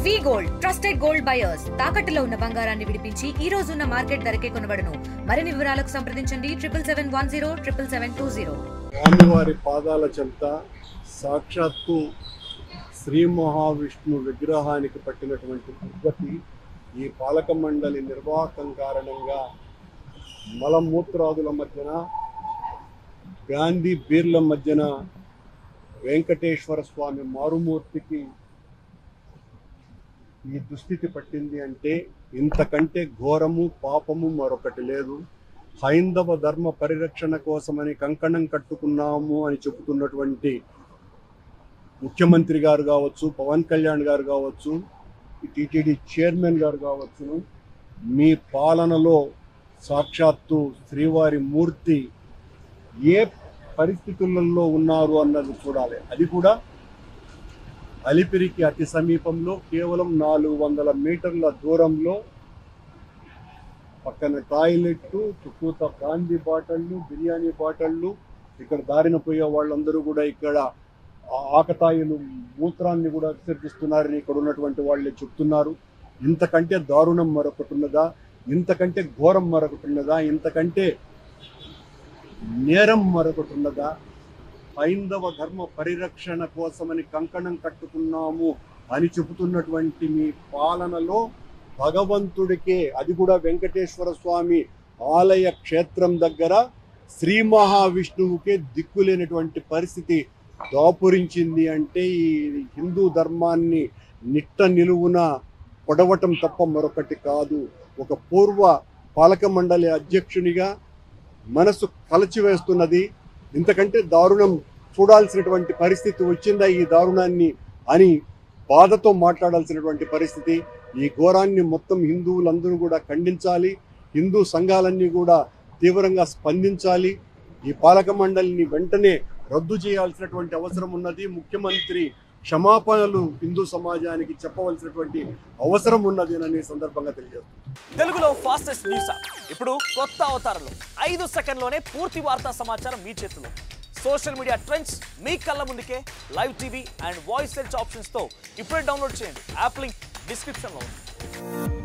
వి gold trusted gold buyers తాకట్టులో ఉన్న బంగారాన్ని విడిపించి ఈ రోజు ఉన్న మార్కెట్ ధరకే కొనబడును. మరిన్ని వివరాలకు సంప్రదించండి 7710772020. స్వామివారి పాదాల చెంత సాక్షాత్తు శ్రీ మహావిష్ణు విగ్రహానికి పట్టినటువంటి ఉద్గతి ఈ పాలక మండలి నిర్వాహకం కారణంగా మలమూత్రాదుల మధ్యన గాంధీ బీర్ల మధ్యన వెంకటేశ్వర స్వామి మారుమూర్తికి ఈ దుస్థితి పట్టింది అంటే ఇంతకంటే ఘోరము పాపము మరొకటి లేదు. హైందవ ధర్మ పరిరక్షణ కోసమని కంకణం కట్టుకున్నాము అని చెబుతున్నటువంటి ముఖ్యమంత్రి గారు కావచ్చు, పవన్ కళ్యాణ్ గారు కావచ్చు, టీటీడీ చైర్మన్ గారు కావచ్చును, మీ పాలనలో సాక్షాత్తు శ్రీవారి మూర్తి ఏ పరిస్థితులలో ఉన్నారు అన్నది చూడాలి. అది కూడా అలిపిరికి అతి సమీపంలో కేవలం 400 మీటర్ల దూరంలో పక్కన టాయిలెట్, చుట్టూత గాంధీ బాటళ్ళు, బిర్యానీ బాటళ్ళు, ఇక్కడ దారిన పోయే వాళ్ళందరూ కూడా ఇక్కడ ఆకతాయిలు మూత్రాన్ని కూడా విసర్జిస్తున్నారని ఇక్కడ ఉన్నటువంటి వాళ్ళే చెప్తున్నారు. ఇంతకంటే దారుణం మరొకటి ఉన్నదా? ఇంతకంటే ఘోరం మరొకటి ఉన్నదా? ఇంతకంటే నేరం మరొకటి ఉన్నదా? హైందవ ధర్మ పరిరక్షణ కోసమని కంకణం కట్టుకున్నాము అని చెబుతున్నటువంటి మీ పాలనలో భగవంతుడికే, అది కూడా వెంకటేశ్వర స్వామి ఆలయ క్షేత్రం దగ్గర శ్రీ మహావిష్ణువుకే దిక్కులేనటువంటి పరిస్థితి దాపురించింది అంటే ఈ హిందూ ధర్మాన్ని నిట్ట నిలువున పొడవటం తప్ప మరొకటి కాదు. ఒక పూర్వ పాలక మండలి అధ్యక్షునిగా మనసు కలచివేస్తున్నది. ఇంతకంటే దారుణం చూడాల్సినటువంటి పరిస్థితి వచ్చిందా ఈ దారుణాన్ని అని బాధతో మాట్లాడాల్సినటువంటి పరిస్థితి. ఈ ఘోరాన్ని మొత్తం హిందువులందరూ కూడా ఖండించాలి. హిందూ సంఘాలన్నీ కూడా తీవ్రంగా స్పందించాలి. ఈ పాలక మండలిని వెంటనే రద్దు చేయాల్సినటువంటి అవసరం ఉన్నది. ముఖ్యమంత్రి క్షమాపణలు హిందూ సమాజానికి చెప్పవలసినటువంటి అవసరం ఉన్నది అని సందర్భంగా తెలియజేస్తుంది. తెలుగులో ఫాస్టెస్ట్ న్యూస్ ఇప్పుడు కొత్త అవతారంలో 5 సెకండ్లోనే పూర్తి వార్తా సమాచారం మీ చేతిలో. సోషల్ మీడియా ట్రెండ్స్ మీ కళ్ళ ముందుకే live TV and voice search options తో ఇప్పుడే డౌన్లోడ్ చేయండి. యాప్ లింక్ డిస్క్రిప్షన్ లో ఉంది.